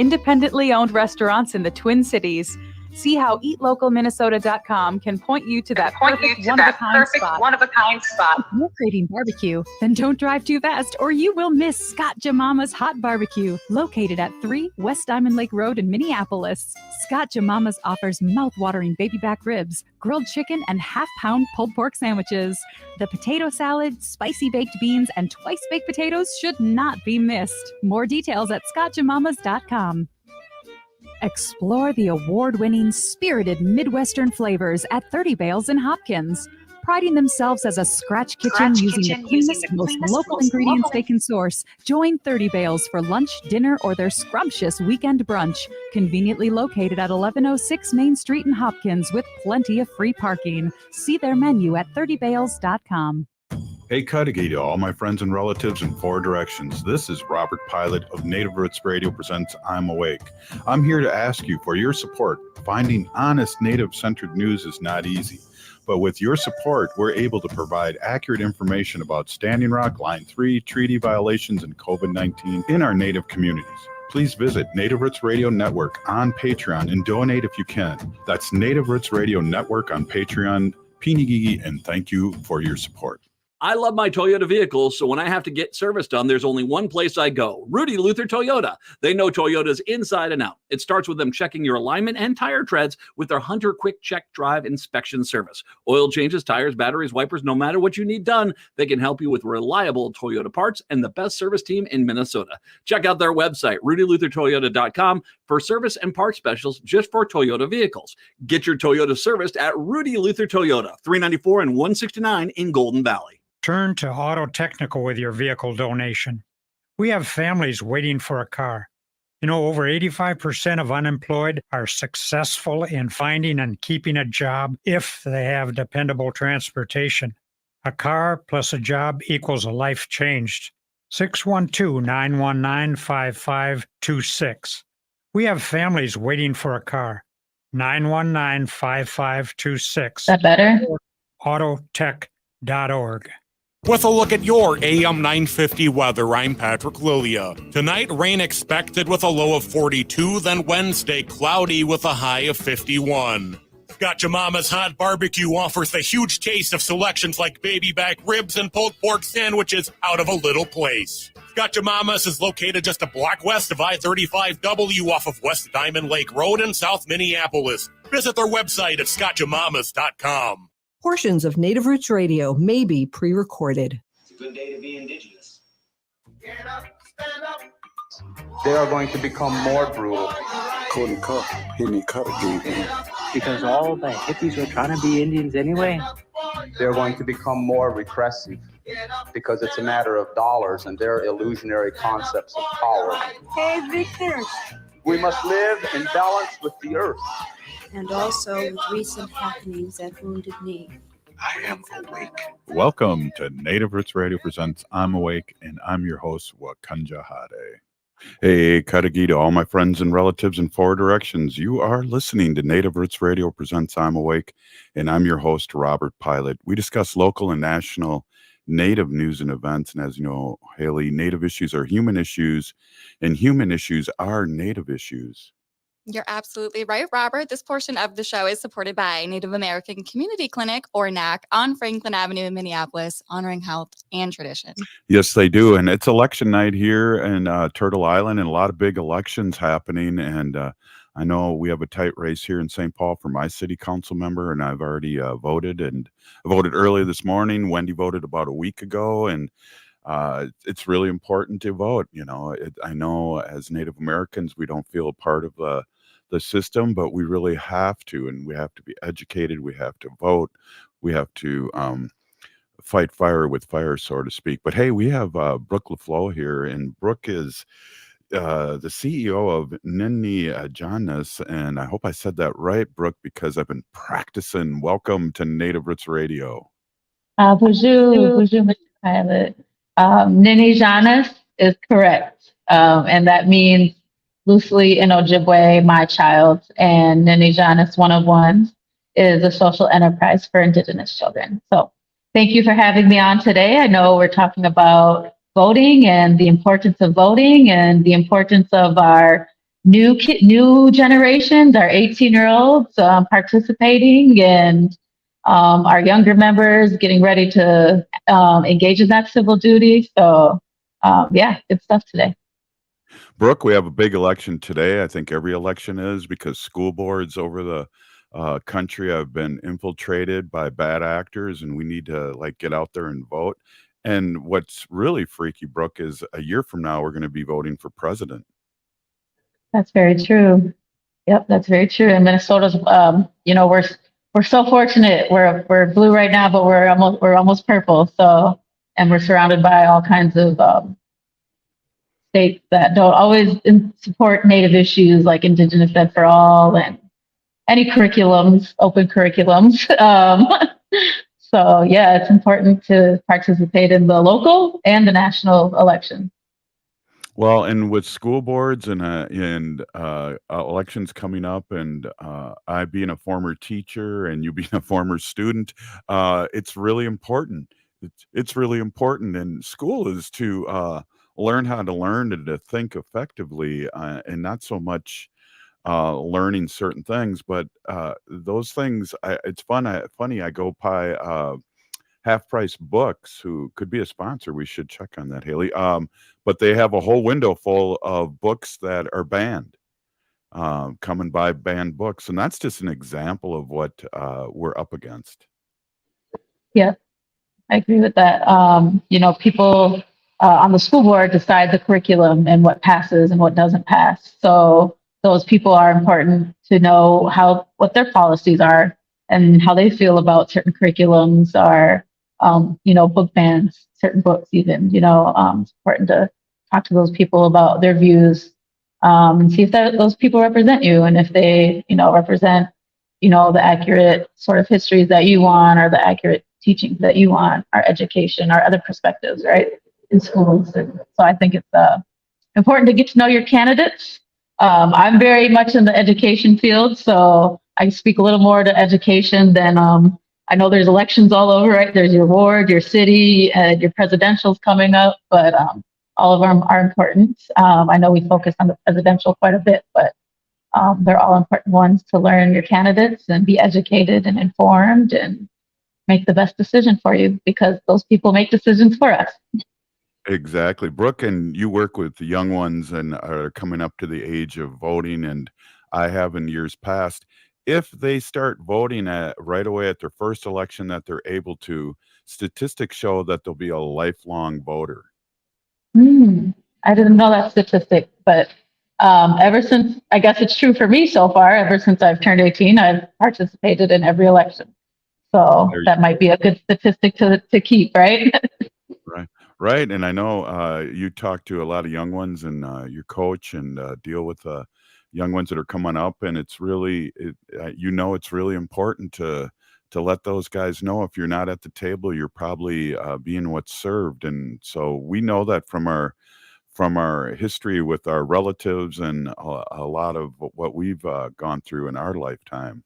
independently owned restaurants in the Twin Cities. See how eatlocalminnesota.com can point you to that perfect one-of-a-kind spot. If you're craving barbecue, then don't drive too fast or you will miss Scott Jamama's Hot Barbecue, located at 3 West Diamond Lake Road in Minneapolis. Scott Jamama's offers mouth-watering baby back ribs, grilled chicken, and half-pound pulled pork sandwiches. The potato salad, spicy baked beans, and twice-baked potatoes should not be missed. More details at scottjamamas.com. Explore the award-winning spirited Midwestern flavors at 30 Bales in Hopkins. Priding themselves as a scratch kitchen using the cleanest, most local ingredients they can source. Join 30 Bales for lunch, dinner, or their scrumptious weekend brunch. Conveniently located at 1106 Main Street in Hopkins with plenty of free parking. See their menu at 30bales.com. Hey, Cudahy to all my friends and relatives in 4 directions. This is Robert Pilot of Native Roots Radio presents I'm Awake. I'm here to ask you for your support. Finding honest Native-centered news is not easy. But with your support, we're able to provide accurate information about Standing Rock, Line 3, treaty violations, and COVID-19 in our Native communities. Please visit Native Roots Radio Network on Patreon and donate if you can. That's Native Roots Radio Network on Patreon. Pinigigi, and thank you for your support. I love my Toyota vehicles, so when I have to get service done, there's only one place I go, Rudy Luther Toyota. They know Toyotas inside and out. It starts with them checking your alignment and tire treads with their Hunter Quick Check Drive inspection service. Oil changes, tires, batteries, wipers, no matter what you need done, they can help you with reliable Toyota parts and the best service team in Minnesota. Check out their website, rudyluthertoyota.com, for service and parts specials just for Toyota vehicles. Get your Toyota serviced at Rudy Luther Toyota, 394 and 169 in Golden Valley. Turn to Auto Technical with your vehicle donation. We have families waiting for a car. You know, over 85% of unemployed are successful in finding and keeping a job if they have dependable transportation. A car plus a job equals a life changed. 612-919-5526. We have families waiting for a car. 919-5526. Is that better? Autotech.org. With a look at your AM 950 weather, I'm Patrick Lilia. Tonight, rain expected with a low of 42, then Wednesday, cloudy with a high of 51. Scott Your Mama's Hot Barbecue offers the huge taste of selections like baby back ribs and pulled pork sandwiches out of a little place. Scott Your Mama's is located just a block west of I-35W off of West Diamond Lake Road in South Minneapolis. Visit their website at scottyourmamas.com. Portions of Native Roots Radio may be pre-recorded. It's a good day to be indigenous. Get up, stand up. They are going to become more brutal. Because all the hippies were trying to be Indians anyway. They're going to become more repressive because it's a matter of dollars and their illusionary concepts of power. Hey, Victor. We must live in balance with the earth. And also with recent happenings at Wounded Knee. I am awake. Welcome to Native Roots Radio presents I'm Awake, and I'm your host, Wakanja Hade. Hey, Cudahy to all my friends and relatives in 4 directions. You are listening to Native Roots Radio presents I'm Awake, and I'm your host, Robert Pilot. We discuss local and national Native news and events, and as you know, Haley, Native issues are human issues, and human issues are Native issues. You're absolutely right, Robert. This portion of the show is supported by Native American Community Clinic, or NAC, on Franklin Avenue in Minneapolis, honoring health and tradition. Yes, they do. And it's election night here in Turtle Island, and a lot of big elections happening. And I know we have a tight race here in St. Paul for my city council member, and I've already voted. And I voted early this morning. Wendy voted about a week ago. And it's really important to vote. You know, I know as Native Americans, we don't feel a part of the system, but we really have to, and we have to be educated. We have to vote. We have to fight fire with fire, so to speak. But hey, we have Brook LaFloe here, and Brook is the CEO of Niniijaanis, and I hope I said that right, Brook, because I've been practicing. Welcome to Native Roots Radio. Bonjour, Mr. Pilot. Niniijaanis is correct, and that means loosely in Ojibwe, my child, and Niniijaanis One of Ones is a social enterprise for Indigenous children. So thank you for having me on today. I know we're talking about voting and the importance of voting and the importance of our new generations, our 18-year-olds participating, and our younger members getting ready to engage in that civil duty. So yeah, good stuff today. Brooke, we have a big election today. I think every election is, because school boards over the country have been infiltrated by bad actors, and we need to get out there and vote. And what's really freaky, Brooke, is a year from now we're going to be voting for president. That's very true. Yep, that's very true. And Minnesota's, we're so fortunate. We're blue right now, but we're almost purple. So, and we're surrounded by all kinds of states that don't always support Native issues like Indigenous Ed for All and any curriculums, open curriculums. So yeah, it's important to participate in the local and the national election. Well, and with school boards and elections coming up, and I being a former teacher and you being a former student, it's really important. It's really important, and school is to learn how to learn and to think effectively, and not so much learning certain things, but those things. It's funny. I go by Half Price Books, who could be a sponsor. We should check on that, Haley. But they have a whole window full of books that are banned. Come and buy banned books, and that's just an example of what we're up against. Yeah, I agree with that. People on the school board decide the curriculum and what passes and what doesn't pass. So those people are important to know what their policies are and how they feel about certain curriculums or, book bans, certain books even. It's important to talk to those people about their views and see if those people represent you, and if they, represent, the accurate sort of histories that you want, or the accurate teachings that you want, our education, our other perspectives, right, in schools. And so I think it's important to get to know your candidates. I'm very much in the education field, so I speak a little more to education than I know there's elections all over, right? There's your ward, your city, your presidential's coming up, but all of them are important. I know we focus on the presidential quite a bit, but they're all important ones to learn your candidates and be educated and informed and make the best decision for you, because those people make decisions for us. Exactly. Brooke, and you work with the young ones and are coming up to the age of voting, and I have in years past. If they start voting right away at their first election that they're able to, statistics show that they'll be a lifelong voter. I didn't know that statistic, but ever since, I guess it's true for me so far, ever since I've turned 18, I've participated in every election. So that might be a good statistic to keep, right? Right. And I know you talk to a lot of young ones, and you coach and deal with young ones that are coming up, and it's really, it's really important to let those guys know if you're not at the table, you're probably being what's served. And so we know that from our history with our relatives and a lot of what we've gone through in our lifetime.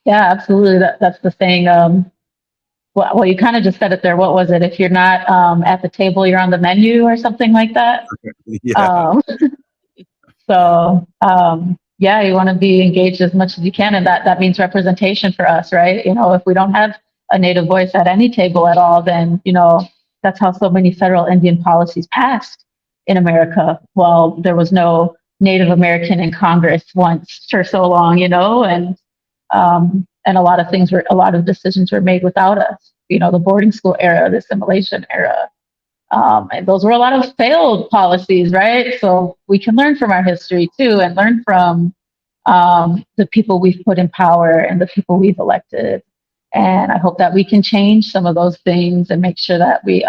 Yeah, absolutely. That's the saying. Well, you kind of just said it there. What was it? If you're not at the table, you're on the menu, or something like that. Yeah. Yeah, you want to be engaged as much as you can, and that means representation for us, right? If we don't have a Native voice at any table at all, then that's how so many federal Indian policies passed in America. Well, there was no Native American in Congress once for so long, and a lot of decisions were made without us. The boarding school era, the assimilation era, and those were a lot of failed policies, right? So we can learn from our history too, and learn from the people we've put in power and the people we've elected. And I hope that we can change some of those things and make sure that we,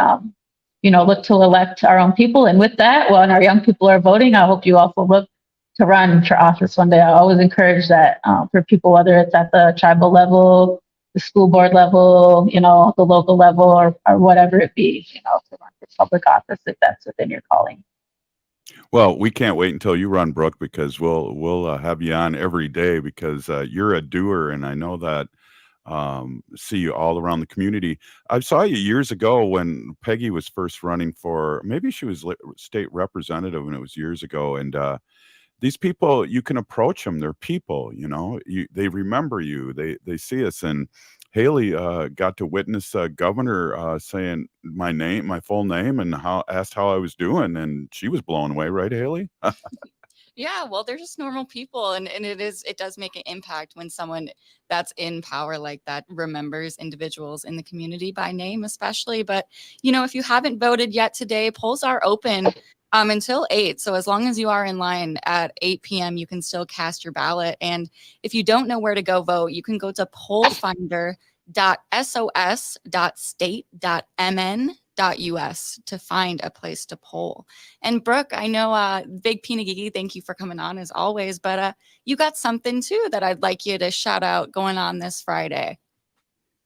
look to elect our own people. And with that, when our young people are voting, I hope you also look to run for office one day. I always encourage that for people, whether it's at the tribal level, the school board level, the local level, or whatever it be, to run for public office if that's within your calling. Well, we can't wait until you run, Brooke, because we'll have you on every day, because you're a doer, and I know that see you all around the community. I saw you years ago when Peggy was first running for, maybe she was state representative, and it was years ago. And these people, you can approach them. They're people, they remember you. They see us. And Haley got to witness governor saying my full name, and asked how I was doing, and she was blown away, right, Haley? Yeah, well, they're just normal people, and it does make an impact when someone that's in power like that remembers individuals in the community by name, especially. But if you haven't voted yet today, polls are open until 8. So as long as you are in line at 8 p.m., you can still cast your ballot. And if you don't know where to go vote, you can go to pollfinder.sos.state.mn.us to find a place to poll. And Brooke, I know Big Pinagigi, thank you for coming on as always, but you got something too that I'd like you to shout out going on this Friday.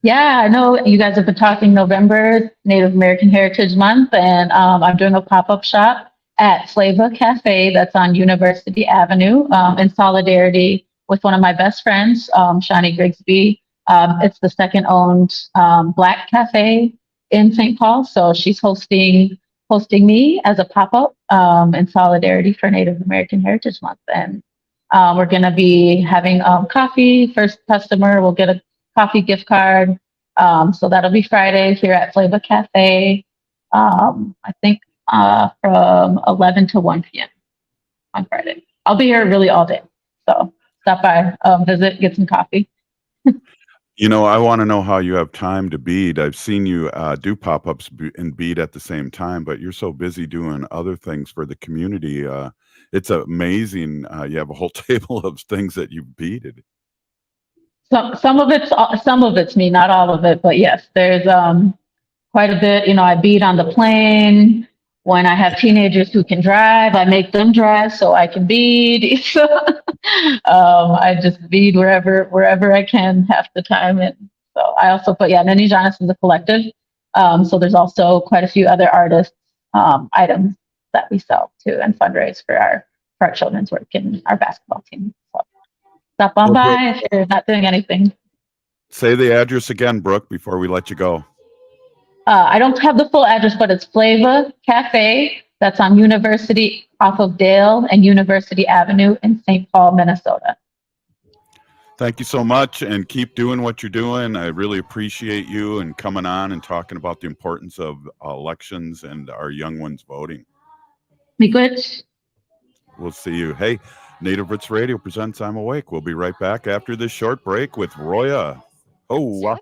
Yeah, I know you guys have been talking November, Native American Heritage Month, and I'm doing a pop-up shop at Flavor Cafe that's on University Avenue in solidarity with one of my best friends, Shawnee Grigsby. It's the second owned Black cafe in St. Paul. So she's hosting me as a pop-up in solidarity for Native American Heritage Month. And we're going to be having coffee. First customer will get a coffee gift card. So that'll be Friday here at Flavor Cafe. I think from 11 to 1 p.m. on Friday. I'll be here really all day. So stop by, visit, get some coffee. I want to know how you have time to bead. I've seen you do pop-ups and bead at the same time, but you're so busy doing other things for the community. It's amazing. You have a whole table of things that you've beaded. Some of it's me, not all of it, but yes, there's quite a bit. I bead on the plane. When I have teenagers who can drive, I make them drive so I can bead. So I just bead wherever I can half the time. And so I also put, Niniijaanis is a collective. So there's also quite a few other artists items that we sell too and fundraise for our children's work and our basketball team. So stop on by if you're not doing anything. Say the address again, Brooke, before we let you go. I don't have the full address, but it's Flavor Cafe. That's on University off of Dale and University Avenue in St. Paul, Minnesota. Thank you so much, and keep doing what you're doing. I really appreciate you and coming on and talking about the importance of elections and our young ones voting. Be good. We'll see you. Hey, Native Roots Radio presents I'm Awake. We'll be right back after this short break with Roya. Oh, wow.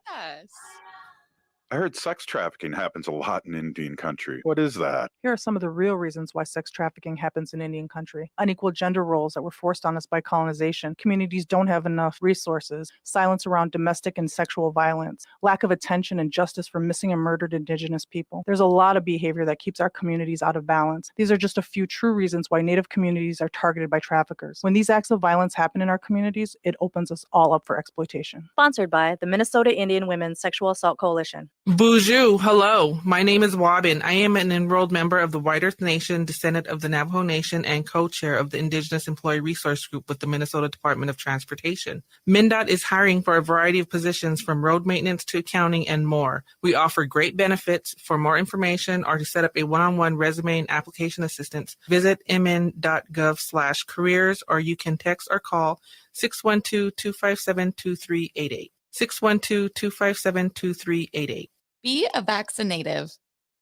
I heard sex trafficking happens a lot in Indian country. What is that? Here are some of the real reasons why sex trafficking happens in Indian country. Unequal gender roles that were forced on us by colonization. Communities don't have enough resources. Silence around domestic and sexual violence. Lack of attention and justice for missing and murdered Indigenous people. There's a lot of behavior that keeps our communities out of balance. These are just a few true reasons why Native communities are targeted by traffickers. When these acts of violence happen in our communities, it opens us all up for exploitation. Sponsored by the Minnesota Indian Women's Sexual Assault Coalition. Bonjour, hello. My name is Wabin. I am an enrolled member of the White Earth Nation, descendant of the Navajo Nation, and co-chair of the Indigenous Employee Resource Group with the Minnesota Department of Transportation. MnDOT is hiring for a variety of positions from road maintenance to accounting and more. We offer great benefits. For more information or to set up a one-on-one resume and application assistance, visit mn.gov/careers, or you can text or call 612-257-2388. 612-257-2388. Be a vaccinative.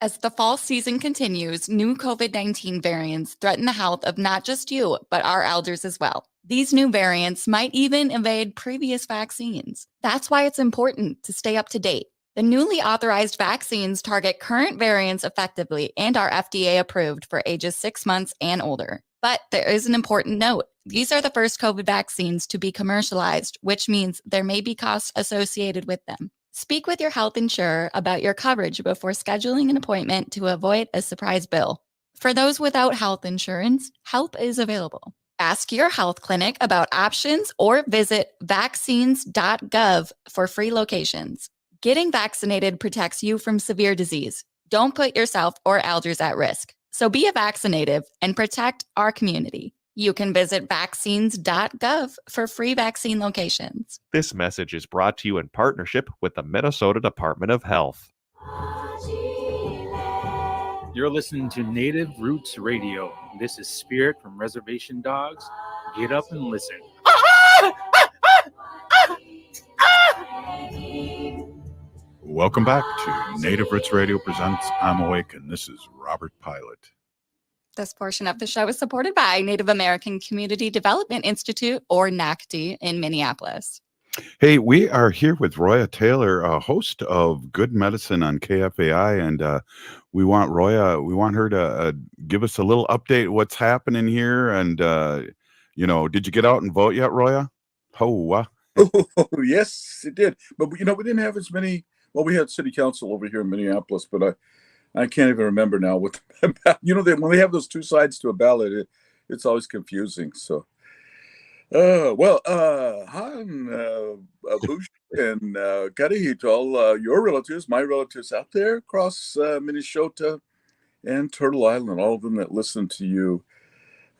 As the fall season continues, new COVID-19 variants threaten the health of not just you, but our elders as well. These new variants might even evade previous vaccines. That's why it's important to stay up to date. The newly authorized vaccines target current variants effectively and are FDA approved for ages 6 months and older. But there is an important note. These are the first COVID vaccines to be commercialized, which means there may be costs associated with them. Speak with your health insurer about your coverage before scheduling an appointment to avoid a surprise bill. For those without health insurance, help is available. Ask your health clinic about options or visit vaccines.gov for free locations. Getting vaccinated protects you from severe disease. Don't put yourself or elders at risk. So be a vaccinative and protect our community. You can visit vaccines.gov for free vaccine locations. This message is brought to you in partnership with the Minnesota Department of Health. You're listening to Native Roots Radio. This is Spirit from Reservation Dogs. Get up and listen. Welcome back to Native Roots Radio presents I'm Awake, and this is Robert Pilot. This portion of the show is supported by Native American Community Development Institute, or NACD, in Minneapolis. Hey, we are here with Roya Taylor, host of Good Medicine on KFAI, and we want her to give us a little update what's happening here. And did you get out and vote yet, Roya? Oh, yes, it did. But we didn't have as many. Well, we had city council over here in Minneapolis, but I can't even remember now what. When they have those two sides to a ballot, it's always confusing. So. Han, Bush, and Karihitol, your relatives, my relatives out there across Minnesota and Turtle Island, all of them that listen to you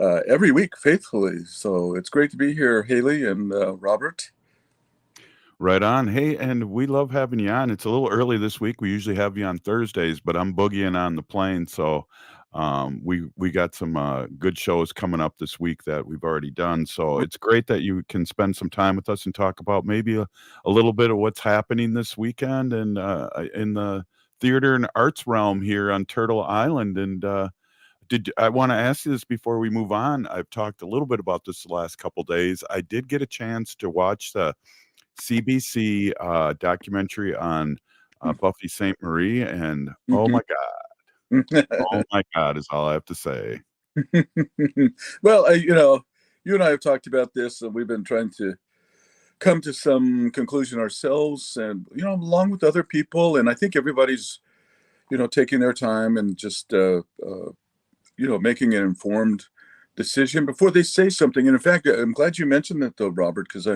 every week faithfully. So it's great to be here, Haley and Robert. Right on. Hey, and we love having you on. It's a little early this week. We usually have you on Thursdays, but I'm boogieing on the plane, so we got some good shows coming up this week that we've already done. So it's great that you can spend some time with us and talk about maybe a little bit of what's happening this weekend and in the theater and arts realm here on Turtle Island. And I want to ask you this before we move on. I've talked a little bit about this the last couple days. I did get a chance to watch the CBC documentary on Buffy St. Marie, and oh my God. Oh my God is all I have to say. Well, you and I have talked about this, and we've been trying to come to some conclusion ourselves, and along with other people. And I think everybody's, taking their time and just making an informed decision before they say something. And in fact, I'm glad you mentioned that, though, Robert, because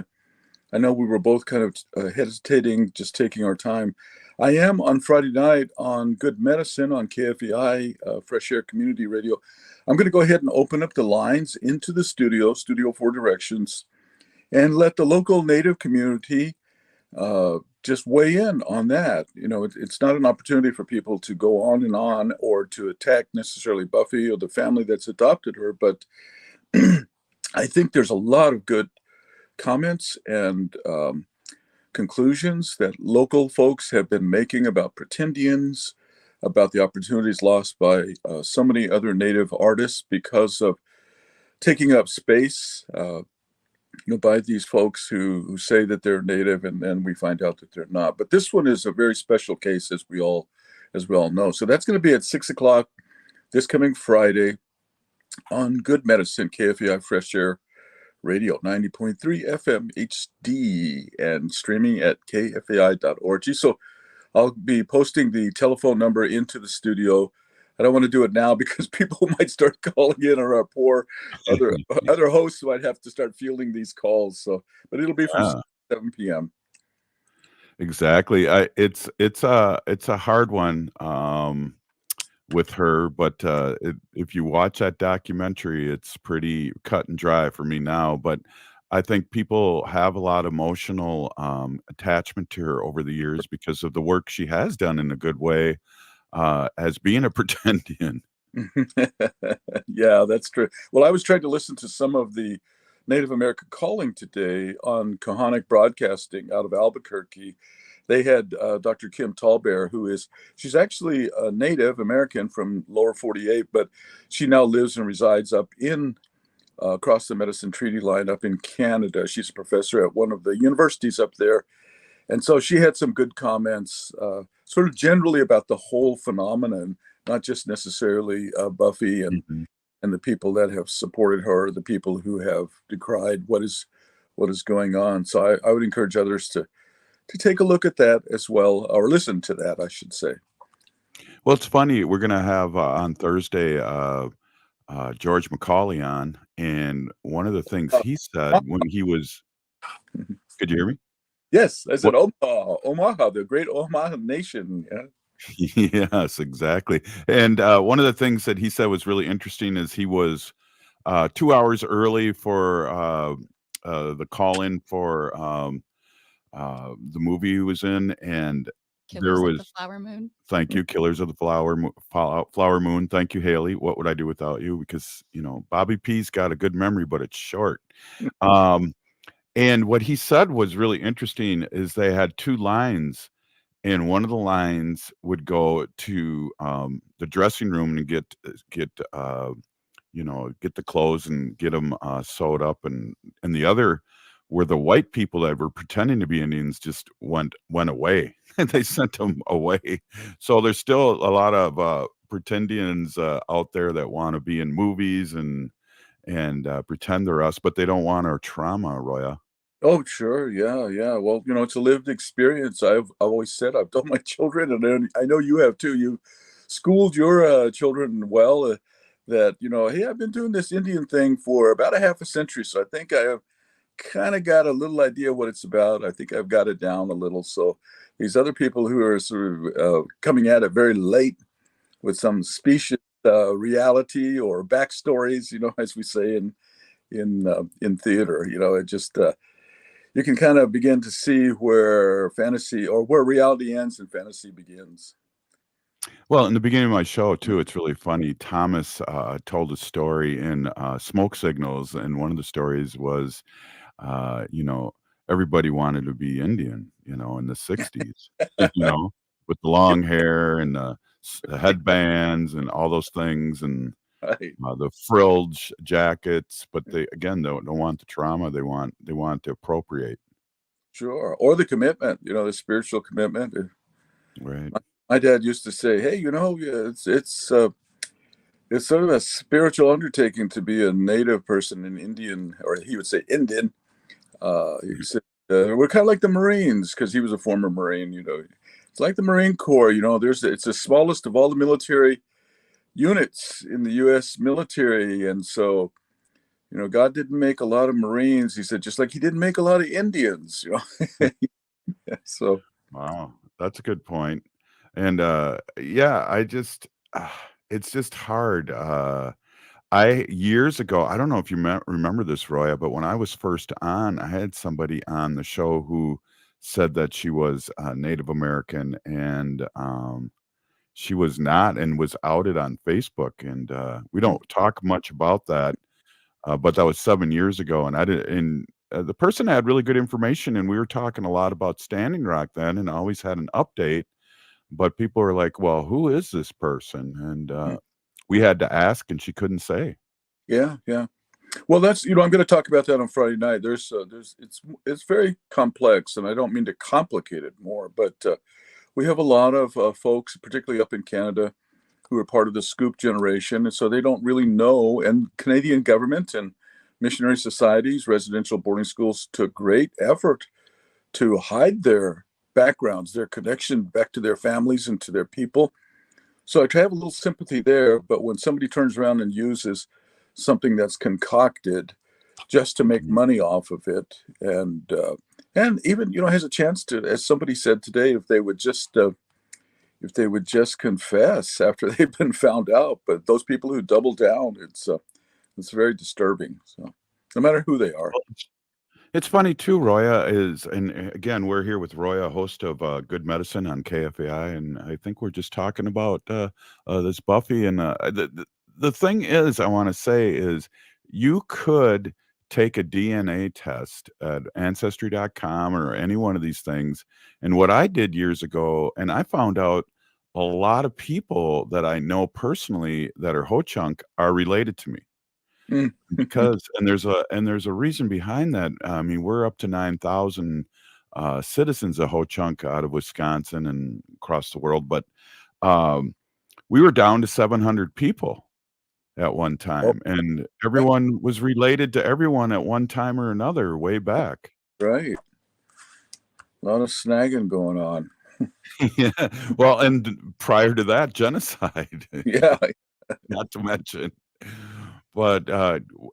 I know we were both kind of hesitating, just taking our time. I am on Friday night on Good Medicine on KFEI, Fresh Air Community Radio. I'm going to go ahead and open up the lines into the Studio 4 Directions, and let the local Native community just weigh in on that. It's not an opportunity for people to go on or to attack necessarily Buffy or the family that's adopted her, but I think there's a lot of good comments and conclusions that local folks have been making about Pretendians, about the opportunities lost by so many other Native artists because of taking up space by these folks who say that they're Native, and then we find out that they're not. But this one is a very special case, as we all know. So that's going to be at 6:00 this coming Friday on Good Medicine, KFEI Fresh Air Radio, 90.3 FM HD, and streaming at kfai.org. So I'll be posting the telephone number into the studio. I don't want to do it now because people might start calling in, or our poor other hosts might have to start fielding these calls. So, but it'll be from 7 p.m. Exactly. It's a hard one with her, but if you watch that documentary, it's pretty cut and dry for me now. But I think people have a lot of emotional attachment to her over the years because of the work she has done in a good way as being a Pretendian. Yeah, that's true. Well, I was trying to listen to some of the Native American calling today on Kahanic Broadcasting out of Albuquerque. They had Dr. Kim Tallbear, she's actually a Native American from Lower 48, but she now lives and resides up in across the Medicine Treaty Line up in Canada. She's a professor at one of the universities up there. And so she had some good comments, sort of generally about the whole phenomenon, not just necessarily Buffy and the people that have supported her, the people who have decried what is going on. So I would encourage others to take a look at that as well, or listen to that, I should say. Well, it's funny. We're going to have on Thursday George Macaulay on, and one of the things he said when he was, could you hear me? Yes, I said Omaha, the great Omaha nation. Yeah. Yes, exactly. And one of the things that he said was really interesting is he was 2 hours early for the call in for the movie he was in, and Killers of the Flower Moon. thank you, Killers of the Flower Moon. Thank you, Haley. What would I do without you? Because Bobby P's got a good memory, but it's short. And what he said was really interesting. Is they had 2 lines, and one of the lines would go to the dressing room and get the clothes and get them sewed up, and the other were the white people that were pretending to be Indians just went away, and they sent them away. So there's still a lot of pretendians out there that want to be in movies and pretend they're us, but they don't want our trauma, Roya. Oh, sure. Yeah. Well, it's a lived experience. I've always said I've told my children, and I know you have too. You schooled your children well. That hey, I've been doing this Indian thing for about a half a century, so I think I have kind of got a little idea what it's about. I think I've got it down a little. So these other people who are sort of coming at it very late with some specious reality or backstories, as we say in theater, it just you can kind of begin to see where fantasy or where reality ends and fantasy begins. Well, in the beginning of my show too, it's really funny. Thomas told a story in Smoke Signals, and one of the stories was, everybody wanted to be Indian, in the '60s, with the long hair and the headbands and all those things, and Right. the frilled jackets. But they again don't want the trauma. They want to appropriate. Sure, or the commitment, the spiritual commitment. Right. My dad used to say, "Hey, it's sort of a spiritual undertaking to be a native person in Indian," or he would say Indian. He said, "We're kind of like the Marines," because he was a former Marine. It's like the Marine Corps. It's the smallest of all the military units in the U.S. military, and so God didn't make a lot of Marines. He said, just like He didn't make a lot of Indians. So Wow, that's a good point. And I just it's just hard. I years ago, I don't know if you remember this, Roya, but when I was first on, I had somebody on the show who said that she was Native American, and she was not, and was outed on Facebook. And we don't talk much about that, but that was 7 years ago, and I did. And the person had really good information, and we were talking a lot about Standing Rock then, and always had an update. But people were like, "Well, who is this person?" And we had to ask, and she couldn't say. yeah. Well, that's I'm going to talk about that on Friday night. It's very complex, and I don't mean to complicate it more, but we have a lot of folks, particularly up in Canada, who are part of the Scoop generation, and so they don't really know. And Canadian government and missionary societies, residential boarding schools took great effort to hide their backgrounds, their connection back to their families and to their people. So I have a little sympathy there, but when somebody turns around and uses something that's concocted just to make money off of it, and even has a chance to, as somebody said today, if they would just confess after they've been found out. But those people who double down, it's very disturbing. So no matter who they are. It's funny too, Roya and again, we're here with Roya, host of Good Medicine on KFAI, and I think we're just talking about this Buffy. And the thing is, I want to say is, you could take a DNA test at Ancestry.com or any one of these things. And what I did years ago, and I found out a lot of people that I know personally that are Ho-Chunk are related to me. Because there's a reason behind that. I mean, we're up to 9,000 citizens of Ho-Chunk out of Wisconsin and across the world, but we were down to 700 people at one time, and everyone was related to everyone at one time or another way back. Right. A lot of snagging going on. Yeah. Well, and prior to that, genocide. Yeah. Not to mention. But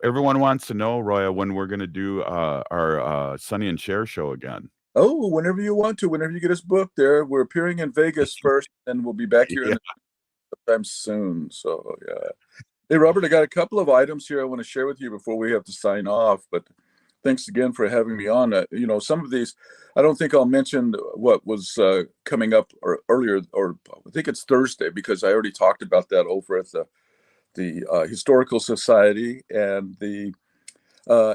everyone wants to know, Roya, when we're going to do our Sonny and Cher show again. Oh, whenever you want to, whenever you get us booked there. We're appearing in Vegas first, and we'll be back here sometime soon. So, yeah. Hey, Robert, I got a couple of items here I want to share with you before we have to sign off, but thanks again for having me on. Some of these, I don't think I'll mention what was coming up earlier, or I think it's Thursday, because I already talked about that over at the Historical Society and the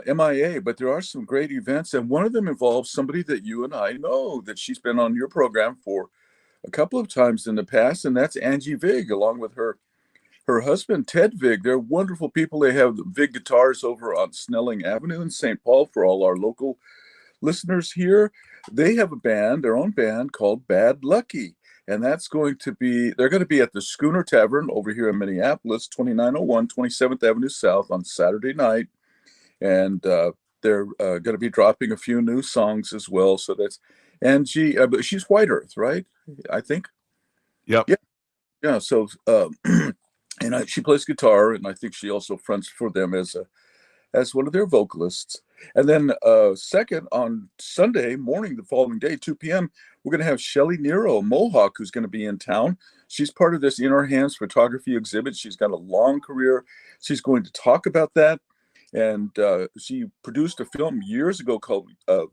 MIA, but there are some great events, and one of them involves somebody that you and I know, that she's been on your program for a couple of times in the past, and that's Angie Vig, along with her husband, Ted Vig. They're wonderful people. They have Vig Guitars over on Snelling Avenue in St. Paul for all our local listeners here. They have a band, their own band called Bad Lucky. And they're going to be at the Schooner Tavern over here in Minneapolis, 2901 27th Avenue South on Saturday night. And they're going to be dropping a few new songs as well. So that's Angie, but she's White Earth, right? I think. Yep. Yeah. So, and she plays guitar, and I think she also fronts for them as one of their vocalists. And then second, on Sunday morning, the following day, 2 p.m., we're going to have Shelly Nero, Mohawk, who's going to be in town. She's part of this In Our Hands photography exhibit. She's got a long career. She's going to talk about that. And she produced a film years ago called The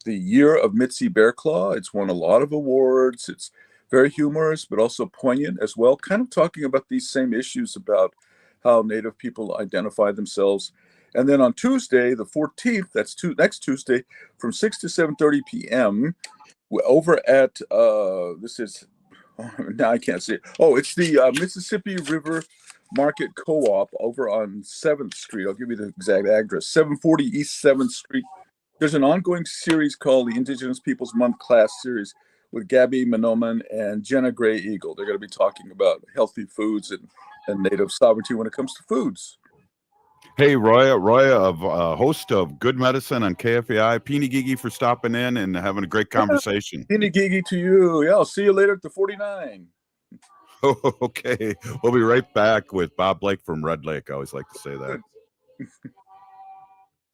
Year of Mitzi Bearclaw. It's won a lot of awards. It's very humorous, but also poignant as well, kind of talking about these same issues about how Native people identify themselves. And then on Tuesday, the 14th, that's next Tuesday, from 6 to 7:30 p.m., over at, now I can't see it. Oh, it's the Mississippi River Market Co-op over on 7th Street. I'll give you the exact address, 740 East 7th Street. There's an ongoing series called the Indigenous Peoples Month Class Series with Gabby Minoman and Jenna Gray Eagle. They're going to be talking about healthy foods and Native sovereignty when it comes to foods. Hey, Roya, host of Good Medicine on KFAI. Peeny Gigi for stopping in and having a great conversation. Peeny Gigi to you. Yeah, I'll see you later at the 49. Okay. We'll be right back with Bob Blake from Red Lake. I always like to say that.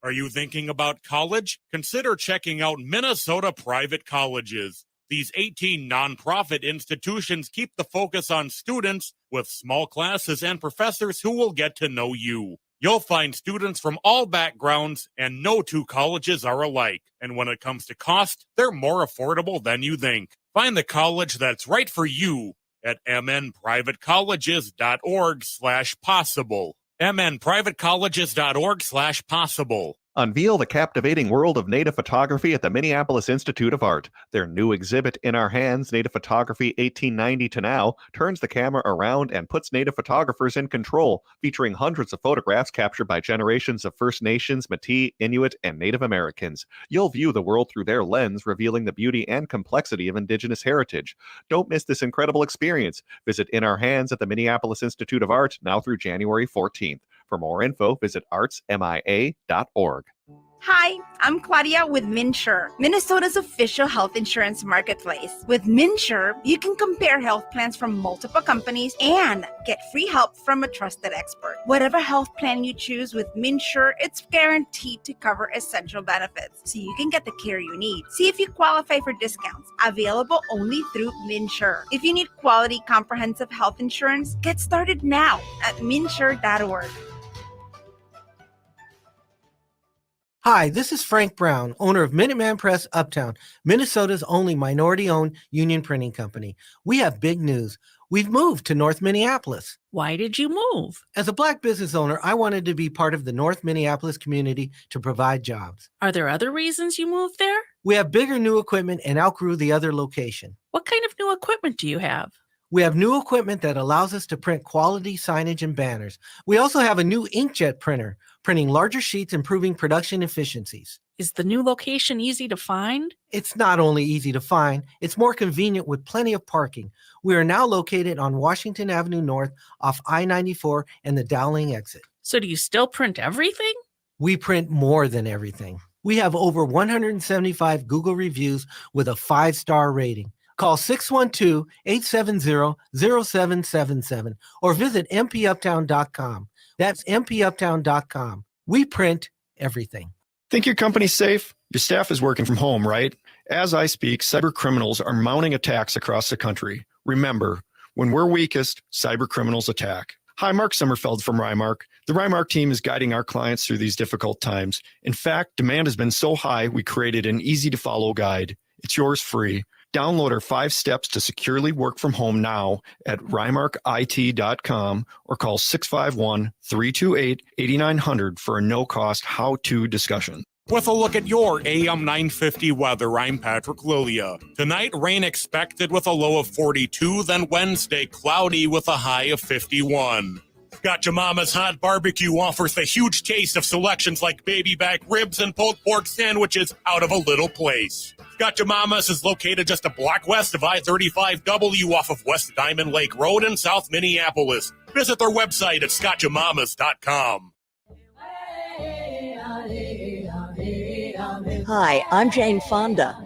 Are you thinking about college? Consider checking out Minnesota private colleges. These 18 nonprofit institutions keep the focus on students with small classes and professors who will get to know you. You'll find students from all backgrounds, and no two colleges are alike. And when it comes to cost, they're more affordable than you think. Find the college that's right for you at mnprivatecolleges.org/possible. mnprivatecolleges.org/possible. Unveil the captivating world of Native photography at the Minneapolis Institute of Art. Their new exhibit, In Our Hands, Native Photography 1890 to Now, turns the camera around and puts Native photographers in control, featuring hundreds of photographs captured by generations of First Nations, Métis, Inuit, and Native Americans. You'll view the world through their lens, revealing the beauty and complexity of Indigenous heritage. Don't miss this incredible experience. Visit In Our Hands at the Minneapolis Institute of Art now through January 14th. For more info, visit artsmia.org. Hi, I'm Claudia with MinSure, Minnesota's official health insurance marketplace. With MinSure, you can compare health plans from multiple companies and get free help from a trusted expert. Whatever health plan you choose with MinSure, it's guaranteed to cover essential benefits, so you can get the care you need. See if you qualify for discounts, available only through MinSure. If you need quality, comprehensive health insurance, get started now at minsure.org. Hi, this is Frank Brown, owner of Minuteman Press Uptown, Minnesota's only minority-owned union printing company. We have big news. We've moved to North Minneapolis. Why did you move? As a Black business owner, I wanted to be part of the North Minneapolis community to provide jobs. Are there other reasons you moved there? We have bigger new equipment and outgrew the other location. What kind of new equipment do you have? We have new equipment that allows us to print quality signage and banners. We also have a new inkjet printer, printing larger sheets, improving production efficiencies. Is the new location easy to find? It's not only easy to find, it's more convenient with plenty of parking. We are now located on Washington Avenue North off I-94 and the Dowling exit. So do you still print everything? We print more than everything. We have over 175 Google reviews with a 5-star rating. Call 612-870-0777 or visit mpuptown.com. That's mpuptown.com. We print everything. Think your company's safe? Your staff is working from home, right? As I speak, cyber criminals are mounting attacks across the country. Remember, when we're weakest, cyber criminals attack. Hi, Mark Sommerfeld from Rymark. The Rymark team is guiding our clients through these difficult times. In fact, demand has been so high, we created an easy-to-follow guide. It's yours free. Download our 5 steps to securely work from home now at rymarkit.com or call 651-328-8900 for a no-cost how-to discussion. With a look at your AM 950 weather, I'm Patrick Lilia. Tonight, rain expected with a low of 42, then Wednesday, cloudy with a high of 51. Got Your Mama's Hot Barbecue offers the huge taste of selections like baby back ribs and pulled pork sandwiches out of a little place. Got Your Mama's is located just a block west of I-35W off of West Diamond Lake Road in South Minneapolis. Visit their website at scottyourmamas.com. Hi, I'm Jane Fonda,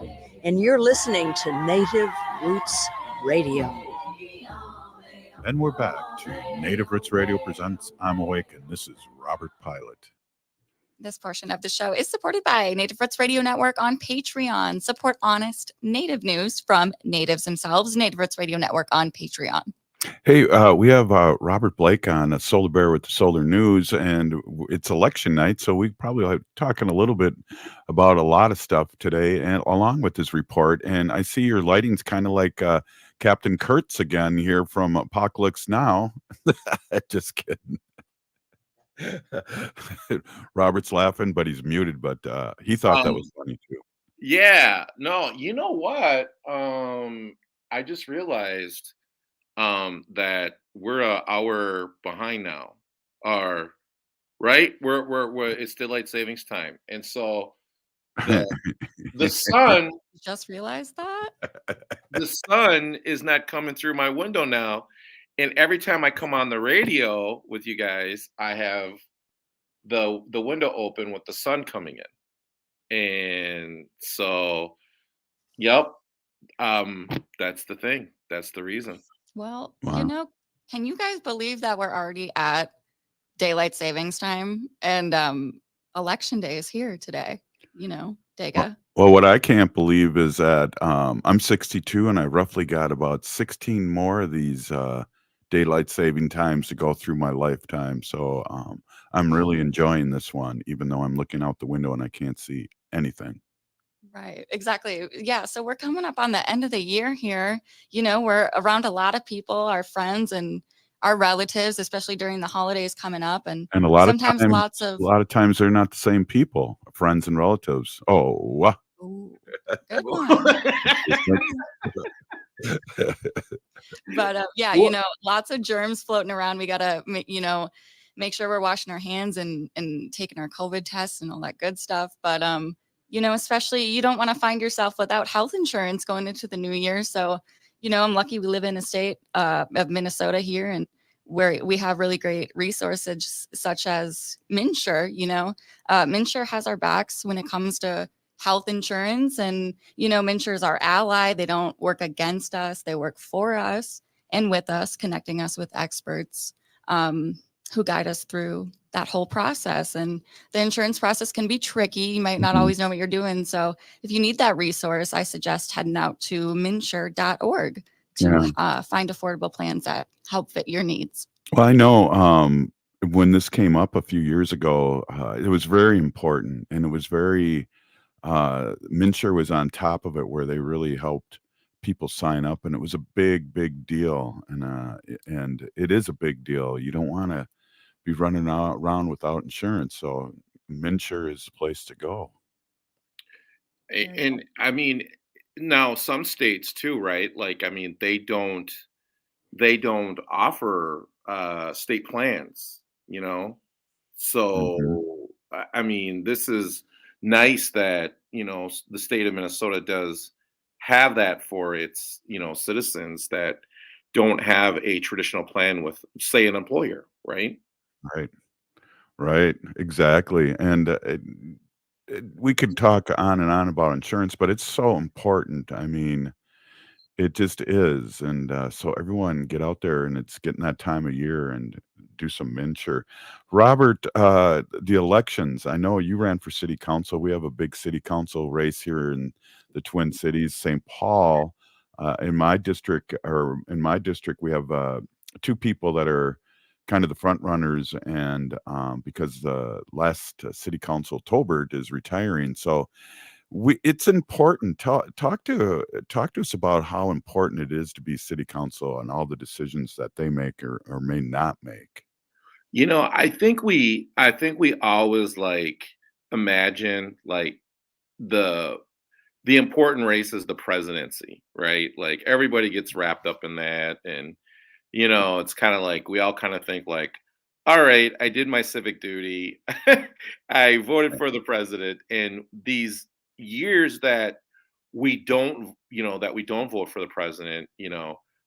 and you're listening to Native Roots Radio. And we're back to Native Roots Radio presents I'm Awake, and this is Robert Pilot. This portion of the show is supported by Native Roots Radio Network on Patreon. Support honest Native news from natives themselves. Native Roots Radio Network on Patreon. Hey, we have Robert Blake on a Solar Bear with the Solar News, and it's election night, so we probably are talking a little bit about a lot of stuff today, and along with this report. And I see your lighting's kind of like Captain Kurtz again here from Apocalypse Now. Just kidding. Robert's laughing, but he's muted. But he thought that was funny too. Yeah, no, you know what? I just realized that we're an hour behind now. Right? We're it's daylight savings time, and so the sun. Just realized that the sun is not coming through my window now, and every time I come on the radio with you guys, I have the window open with the sun coming in, and so, yep, that's the thing. That's the reason. Well, Wow. can you guys believe that we're already at daylight savings time and election day is here today? Dega. Well, what I can't believe is that I'm 62 and I roughly got about 16 more of these daylight saving times to go through my lifetime. So I'm really enjoying this one, even though I'm looking out the window and I can't see anything. Right, exactly. Yeah, so we're coming up on the end of the year here. We're around a lot of people, our friends and our relatives, especially during the holidays coming up, and And a lot of sometimes times, lots of they're not the same people, friends and relatives. Oh, Ooh, good one. But yeah, lots of germs floating around. We gotta, make sure we're washing our hands and taking our COVID tests and all that good stuff. But especially you don't want to find yourself without health insurance going into the new year. So, I'm lucky we live in a state of Minnesota here, and where we have really great resources such as MNsure. MNsure has our backs when it comes to health insurance, and MNsure is our ally. They don't work against us, they work for us and with us, connecting us with experts who guide us through that whole process. And the insurance process can be tricky. You might not always know what you're doing. So if you need that resource, I suggest heading out to mnsure.org to find affordable plans that help fit your needs. Well, I know when this came up a few years ago, it was very important, and it was very MNsure was on top of it, where they really helped people sign up, and it was a big deal, and it is a big deal. You don't want to be running around without insurance, so MNsure is the place to go. And I mean, now some states too, right? Like, I mean, they don't offer state plans, So I mean, this is nice that the state of Minnesota does have that for its citizens that don't have a traditional plan with, say, an employer, right? Right, exactly. And we could talk on and on about insurance, but it's so important. I mean, it just is. And so everyone get out there, and it's getting that time of year, and do some MNsure. Robert, the elections, I know you ran for city council. We have a big city council race here in the Twin Cities, St. Paul. In my district, we have two people that are kind of the front runners, and because the last city council, Tolbert, is retiring, so it's important. Talk to us about how important it is to be city council and all the decisions that they make or may not make. I think we always like imagine like the the important race is the presidency, right? Like everybody gets wrapped up in that, and it's kind of like we all kind of think like, all right, I did my civic duty. I voted for the president, and these years that we don't vote for the president,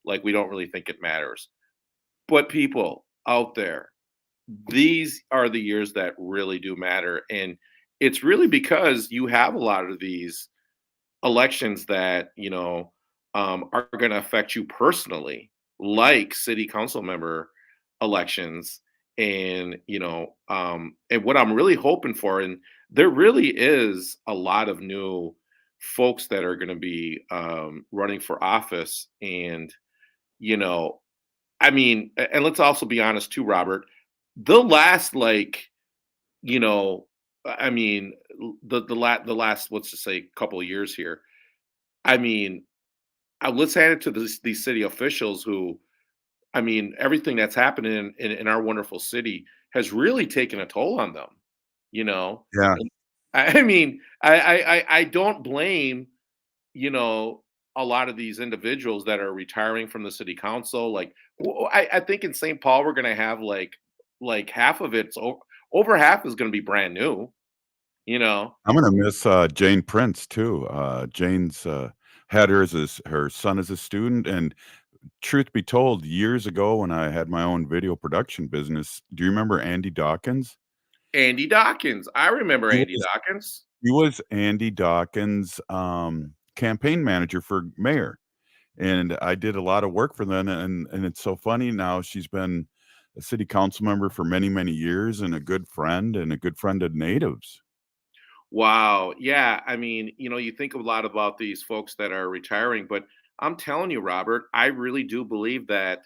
like we don't really think it matters. But people out there, these are the years that really do matter. And it's really because you have a lot of these elections that, are going to affect you personally, like city council member elections. And what I'm really hoping for, and there really is a lot of new folks that are going to be running for office. And, you know, and let's also be honest too, Robert, the last you know, I mean, the last, let's just say, couple of years here. I mean, let's hand it to these city officials who, everything that's happening in our wonderful city has really taken a toll on them. You know, Yeah. And I don't blame a lot of these individuals that are retiring from the city council. Like, I think in St. Paul we're going to have like half of it's over half is going to be brand new. I'm gonna miss Jane Prince too. Jane's had her her son as a student, and truth be told, years ago when I had my own video production business, do you remember Andy Dawkins? Andy Dawkins, I remember He Andy was, Dawkins. he was Andy Dawkins' campaign manager for mayor, and I did a lot of work for them. And it's so funny now she's been a city council member for many many years, and a good friend of natives. Wow. Yeah. You think a lot about these folks that are retiring, but I'm telling you, Robert, I really do believe that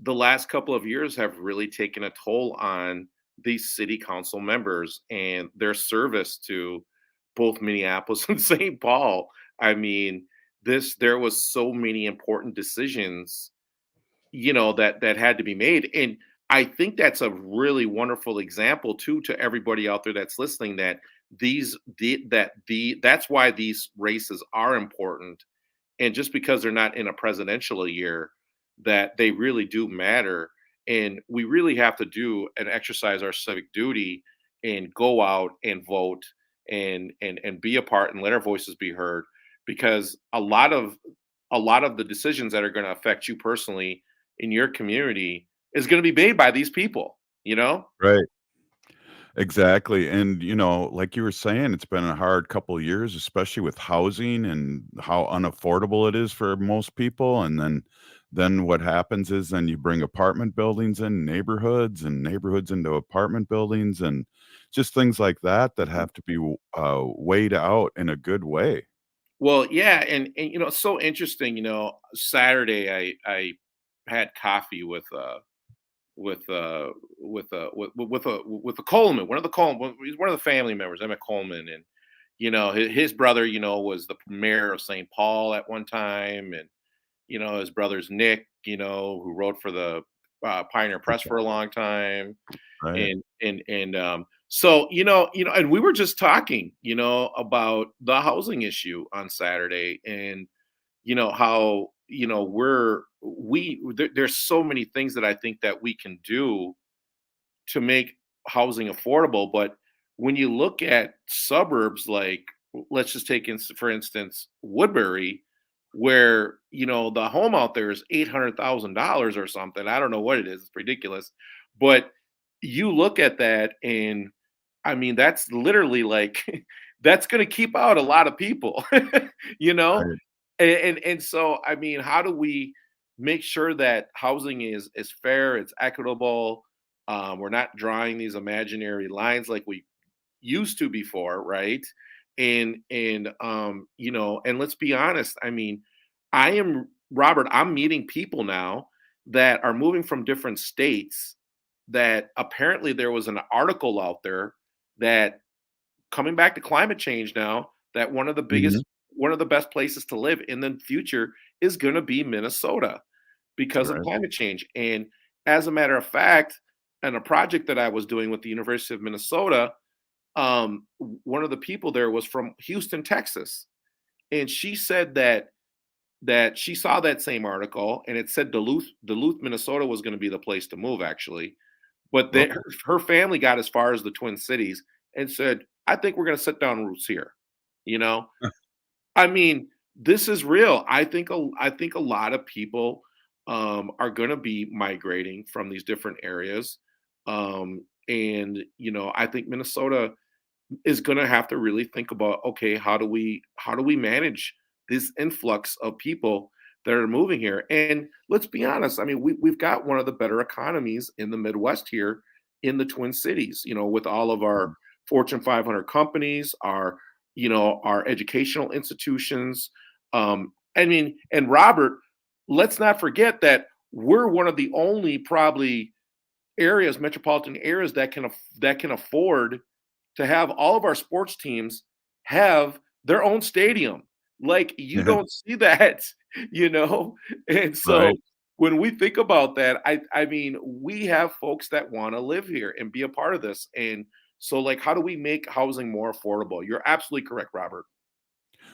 the last couple of years have really taken a toll on these city council members and their service to both Minneapolis and St. Paul. There was so many important decisions, that had to be made. And I think that's a really wonderful example too to everybody out there that's listening, that that's why these races are important. And just because they're not in a presidential year, that they really do matter. And we really have to do and exercise our civic duty and go out and vote and be a part and let our voices be heard, because a lot of the decisions that are going to affect you personally in your community is going to be made by these people. Right. Exactly. And, like you were saying, it's been a hard couple of years, especially with housing and how unaffordable it is for most people. And then what happens is then you bring apartment buildings in neighborhoods and neighborhoods into apartment buildings and just things like that have to be weighed out in a good way. Well, yeah, and it's so interesting. Saturday I had coffee with a Coleman, one of the Coleman. He's one of the family members. I'm at Coleman, and his brother, was the mayor of St. Paul at one time, and his brother's Nick, who wrote for the Pioneer Press for a long time, Right. and and we were just talking, about the housing issue on Saturday, and how there's so many things that I think that we can do to make housing affordable. But when you look at suburbs, like, let's just take for instance Woodbury, where the home out there is $800,000 or something. I don't know what it is. It's ridiculous. But you look at that, and that's literally like that's going to keep out a lot of people. you know Right. and so how do we make sure that housing is fair, it's equitable? We're not drawing these imaginary lines like we used to before, right? And let's be honest. I am Robert, I'm meeting people now that are moving from different states that apparently there was an article out there that, coming back to climate change now, that one of the biggest, one of the best places to live in the future is going to be Minnesota because of Right. climate change. And as a matter of fact, in a project that I was doing with the University of Minnesota, one of the people there was from Houston, Texas, and she said that she saw that same article and it said Duluth, Minnesota was going to be the place to move actually, but then her family got as far as the Twin Cities and said, "I think we're going to set down roots here." You know, I mean, this is real. I think a lot of people are going to be migrating from these different areas, and you know, I think Minnesota is going to have to really think about, okay, how do we manage this influx of people that are moving here? And let's be honest, I mean, we've got one of the better economies in the Midwest here in the Twin Cities, you know, with all of our Fortune 500 companies, our, you know, our educational institutions. I mean, and Robert, let's not forget that we're one of the only probably areas, metropolitan areas that can afford to have all of our sports teams have their own stadium. Like, you don't see that, you know? And so Right. when we think about that, I mean, we have folks that want to live here and be a part of this. And so, like, how do we make housing more affordable? You're absolutely correct, Robert.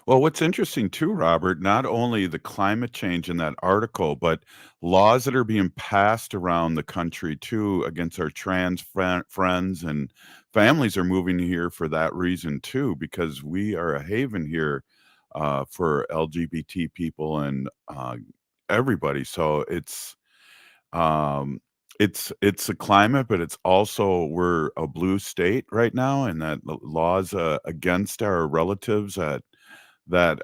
Well, what's interesting too, Robert, not only the climate change in that article, but laws that are being passed around the country too against our trans friends and families are moving here for that reason too, because we are a haven here for LGBT people and everybody. So it's a climate, but it's also we're a blue state right now, and that laws against our relatives that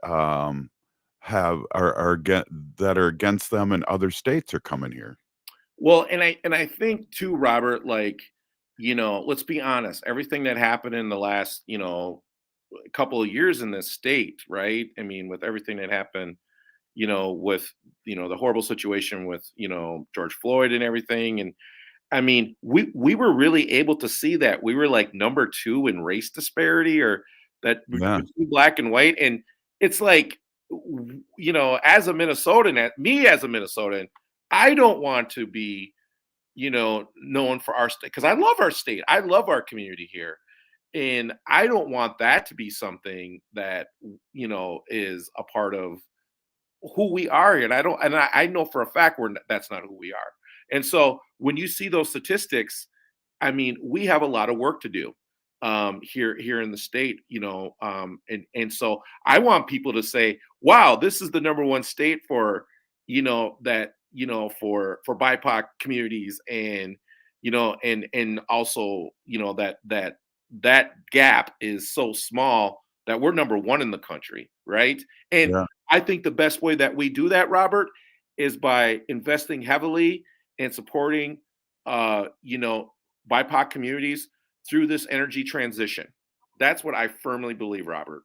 have that are against them in other states are coming here. Well, and I think too, Robert, like, you know, let's be honest, everything that happened in the last, you know, couple of years in this state, right? I mean, with everything that happened, you know, with, you know, the horrible situation with, you know, George Floyd and everything. And I mean, we were really able to see that we were like number 2 in race disparity, or that Yeah. between black and white. And it's like, you know, as a Minnesotan, me as a Minnesotan, I don't want to be, you know, known for our state, because I love our state. I love our community here. And I don't want that to be something that, you know, is a part of who we are. And I know for a fact that's not who we are. And so when you see those statistics, I mean, we have a lot of work to do here in the state, you know, and so I want people to say, wow, this is the number 1 state for, you know, that, you know, for BIPOC communities, and, you know, and also, you know, that gap is so small that we're number 1 in the country, right? And Yeah. I think the best way that we do that, Robert, is by investing heavily and supporting, you know, BIPOC communities through this energy transition. That's what I firmly believe, Robert.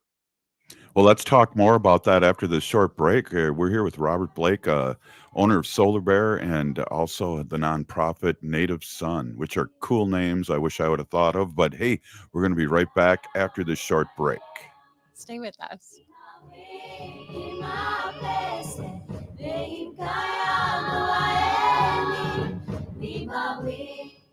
Well, let's talk more about that after this short break. We're here with Robert Blake, owner of Solar Bear, and also the nonprofit Native Sun, which are cool names I wish I would have thought of. But hey, we're going to be right back after this short break. Stay with us.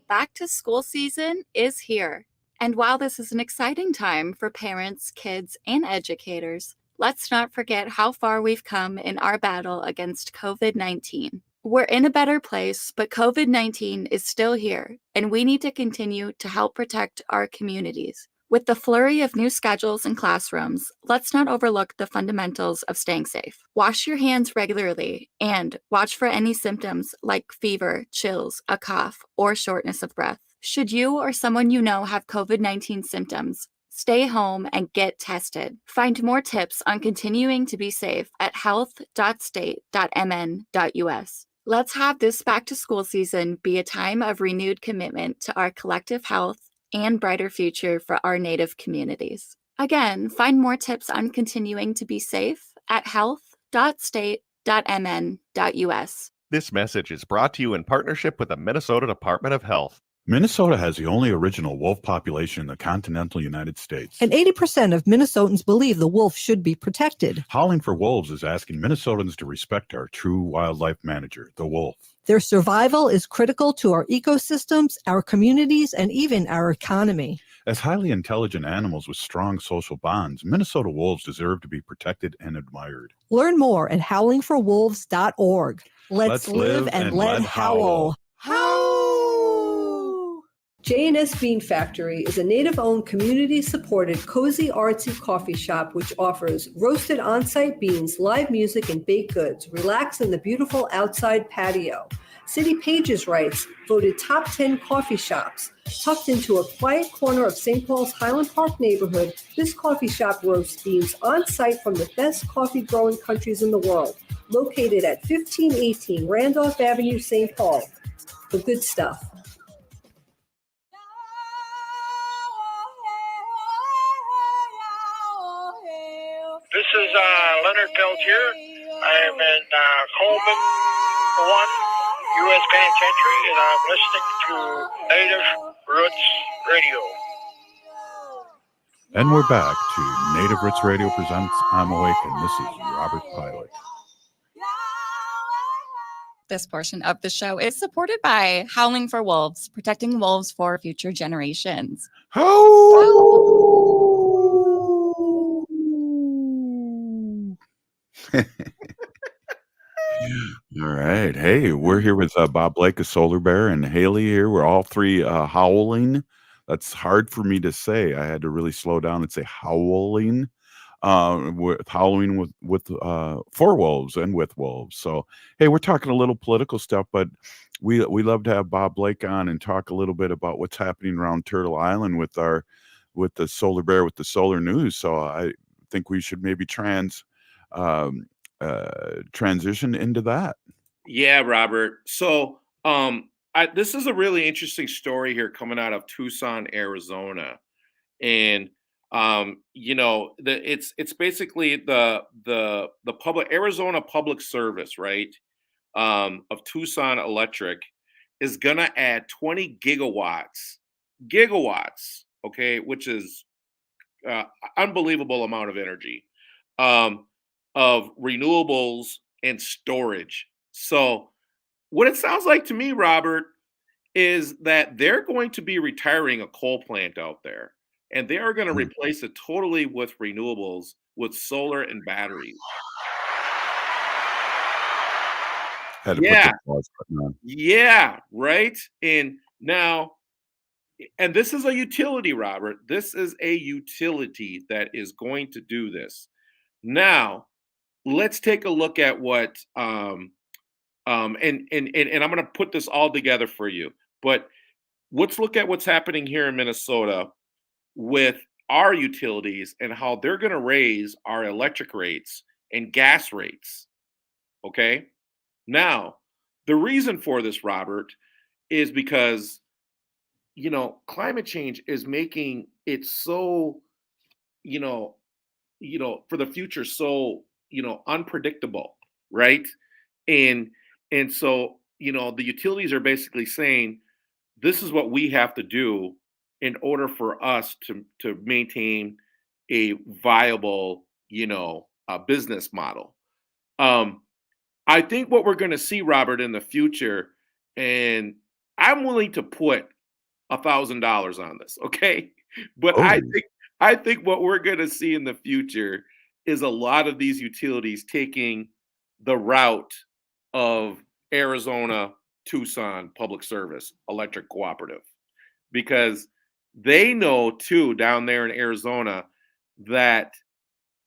Back to school season is here. And while this is an exciting time for parents, kids, and educators, let's not forget how far we've come in our battle against COVID-19. We're in a better place, but COVID-19 is still here, and we need to continue to help protect our communities. With the flurry of new schedules and classrooms, let's not overlook the fundamentals of staying safe. Wash your hands regularly and watch for any symptoms like fever, chills, a cough, or shortness of breath. Should you or someone you know have COVID-19 symptoms, stay home and get tested. Find more tips on continuing to be safe at health.state.mn.us. Let's have this back to school season be a time of renewed commitment to our collective health and brighter future for our Native communities. Again, find more tips on continuing to be safe at health.state.mn.us. This message is brought to you in partnership with the Minnesota Department of Health. Minnesota has the only original wolf population in the continental United States. And 80% of Minnesotans believe the wolf should be protected. Howling for Wolves is asking Minnesotans to respect our true wildlife manager, the wolf. Their survival is critical to our ecosystems, our communities, and even our economy. As highly intelligent animals with strong social bonds, Minnesota wolves deserve to be protected and admired. Learn more at howlingforwolves.org. Let's live and let howl. J&S Bean Factory is a native-owned, community-supported, cozy, artsy coffee shop which offers roasted on-site beans, live music, and baked goods. Relax in the beautiful outside patio. City Pages writes, voted top 10 coffee shops. Tucked into a quiet corner of St. Paul's Highland Park neighborhood, this coffee shop roasts beans on-site from the best coffee-growing countries in the world. Located at 1518 Randolph Avenue, St. Paul. The good stuff. This is Leonard Peltier. I am in Coleman 1 U.S. Penitentiary, and I'm listening to Native Roots Radio. And we're back to Native Roots Radio presents I'm Awake, and this is Robert Pilot. This portion of the show is supported by Howling for Wolves, protecting wolves for future generations. All right. Hey, we're here with Bob Blake, a solar bear, and Haley here. We're all three howling. That's hard for me to say. I had to really slow down and say howling. With howling with for wolves and with wolves. So hey, we're talking a little political stuff, but we love to have Bob Blake on and talk a little bit about what's happening around Turtle Island with the solar bear with the solar news. So I think we should maybe transition into that. Yeah, Robert. So this is a really interesting story here coming out of Tucson, Arizona, and it's basically the public Arizona Public Service, right, of Tucson Electric is gonna add 20 gigawatts, okay, which is unbelievable amount of energy, of renewables and storage. So what it sounds like to me, Robert, is that they're going to be retiring a coal plant out there. And they are going to replace it totally with renewables, with solar and batteries. Yeah, right. And this is a utility, Robert. This is a utility that is going to do this. Now, let's take a look at what and I'm going to put this all together for you. But let's look at what's happening here in Minnesota with our utilities and how they're going to raise our electric rates and gas rates. Okay. Now, the reason for this, Robert, is because, climate change is making it so, for the future, so, unpredictable. Right. And so, the utilities are basically saying, this is what we have to do in order for us to maintain a viable, business model. I think what we're going to see, Robert, in the future, and I'm willing to put $1,000 on this, okay? But I think what we're going to see in the future is a lot of these utilities taking the route of Arizona Tucson Public Service Electric Cooperative, because they know too down there in Arizona that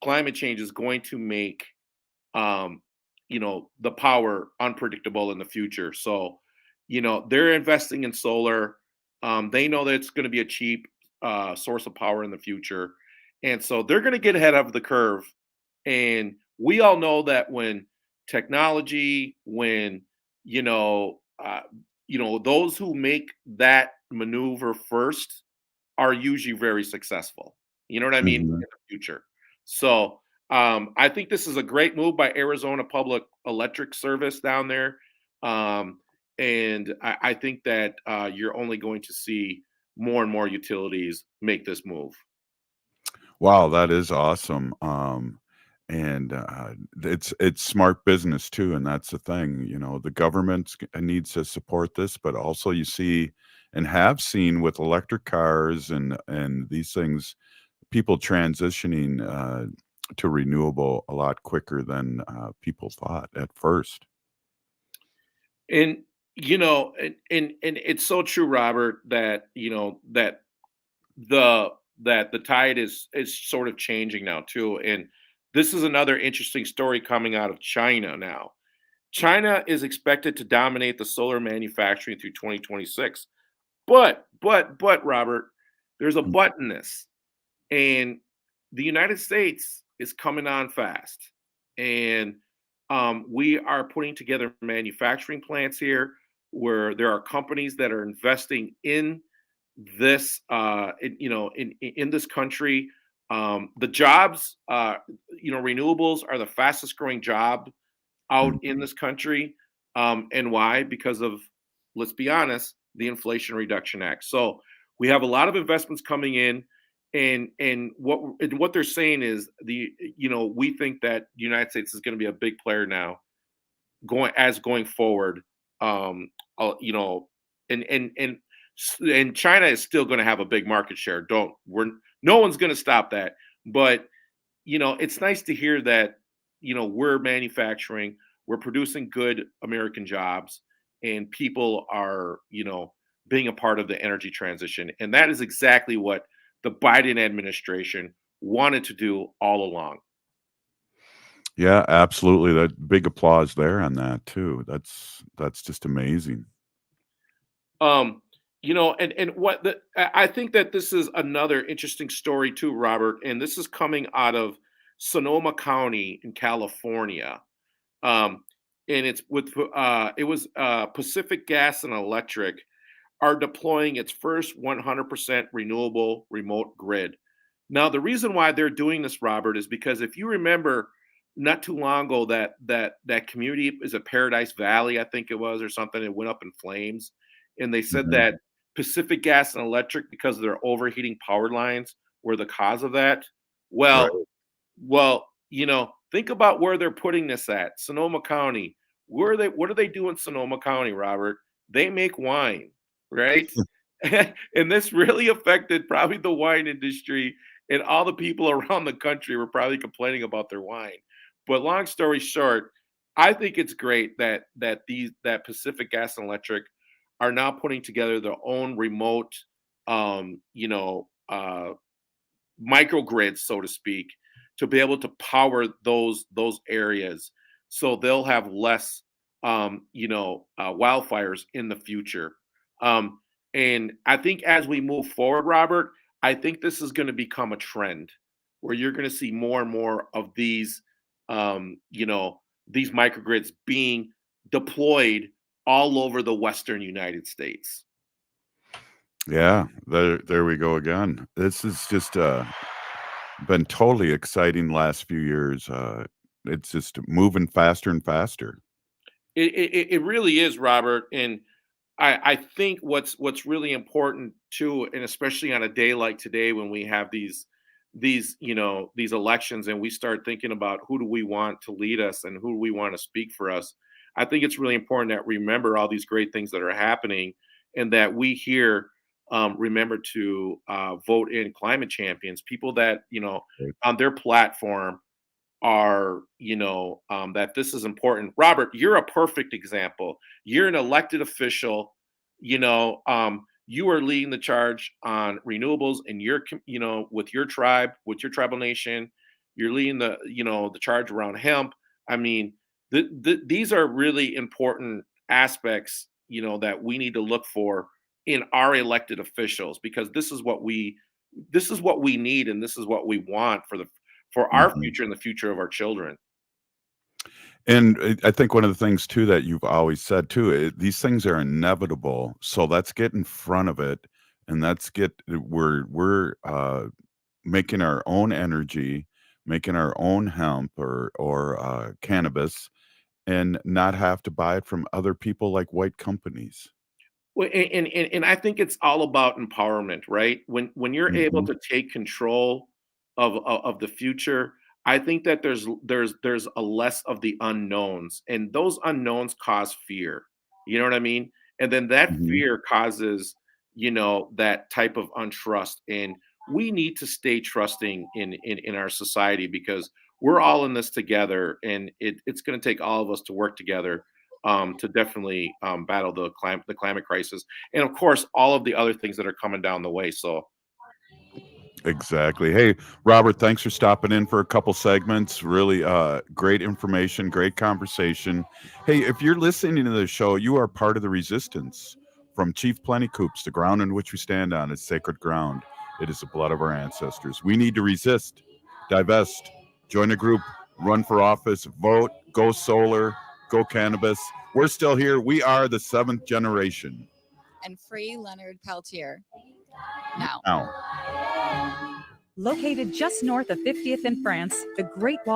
climate change is going to make the power unpredictable in the future. So they're investing in solar. They know that it's going to be a cheap source of power in the future, and so they're going to get ahead of the curve. And we all know that when technology, when those who make that maneuver first are usually very successful. You know what I mean? In the future. So I think this is a great move by Arizona Public Electric Service down there. And I think that you're only going to see more and more utilities make this move. Wow, that is awesome. And it's smart business too, and that's the thing. You know, the government needs to support this, but also you see and have seen with electric cars and these things, people transitioning to renewable a lot quicker than people thought at first. And and it's so true, Robert, that the the tide is sort of changing now too. And this is another interesting story coming out of China now. China is expected to dominate the solar manufacturing through 2026. But Robert, there's a but in this. And the United States is coming on fast. And we are putting together manufacturing plants here where there are companies that are investing in this in this country. The jobs, renewables are the fastest growing job out in this country. And why? Because of, let's be honest, the Inflation Reduction Act. So we have a lot of investments coming in, and what they're saying is we think that the United States is going to be a big player now going forward. And China is still going to have a big market share. No one's going to stop that. But it's nice to hear that we're manufacturing, we're producing good American jobs, and people are being a part of the energy transition. And that is exactly what the Biden administration wanted to do all along. Yeah, absolutely. That big applause there on that too. That's just amazing. And I think that this is another interesting story too, Robert. And this is coming out of Sonoma County in California. And it was Pacific Gas and Electric are deploying its first 100% renewable remote grid. Now, the reason why they're doing this, Robert, is because if you remember, not too long ago, that community is a Paradise Valley, I think it was, or something. It went up in flames, and they said that Pacific Gas and Electric, because of their overheating power lines, were the cause of that. Well, think about where they're putting this at. Sonoma County. What do they do in Sonoma County, Robert? They make wine, right? And this really affected probably the wine industry, and all the people around the country were probably complaining about their wine. But long story short, I think it's great that Pacific Gas and Electric are now putting together their own remote, microgrids, so to speak, to be able to power those areas, so they'll have less, wildfires in the future. And I think as we move forward, Robert, I think this is going to become a trend where you're going to see more and more of these, these microgrids being deployed all over the Western United States. Yeah, there we go again. This is just been totally exciting last few years. It's just moving faster and faster. It really is, Robert. And I think what's really important too, and especially on a day like today when we have these elections and we start thinking about who do we want to lead us and who do we want to speak for us, I think it's really important that we remember all these great things that are happening, and that we here remember to vote in climate champions, people that on their platform are that this is important. Robert, you're a perfect example. You're an elected official. You are leading the charge on renewables, and with your tribe, with your tribal nation. You're leading the charge around hemp. I mean, these are really important aspects that we need to look for in our elected officials, because this is what we need, and this is what we want for our future and the future of our children. And I think one of the things too that you've always said too, these things are inevitable. So let's get in front of it, and we're making our own energy, making our own hemp or cannabis, and not have to buy it from other people like white companies. Well, and I think it's all about empowerment, right? When you're able to take control of the future, I think that there's a less of the unknowns, and those unknowns cause fear. You know what I mean? And then that fear causes, that type of untrust. And we need to stay trusting in our society, because we're all in this together, and it's going to take all of us to work together to definitely battle the climate crisis, and of course all of the other things that are coming down the way. So Exactly. Hey, Robert, thanks for stopping in for a couple segments. Really great information, great conversation. Hey, if you're listening to the show, you are part of the resistance. From Chief Plenty Coops, the ground in which we stand on is sacred ground. It is the blood of our ancestors. We need to resist, divest, join a group, run for office, vote, go solar, go cannabis. We're still here. We are the 7th generation. And free Leonard Peltier. Now. Now. Located just north of 50th in France, the Great Wall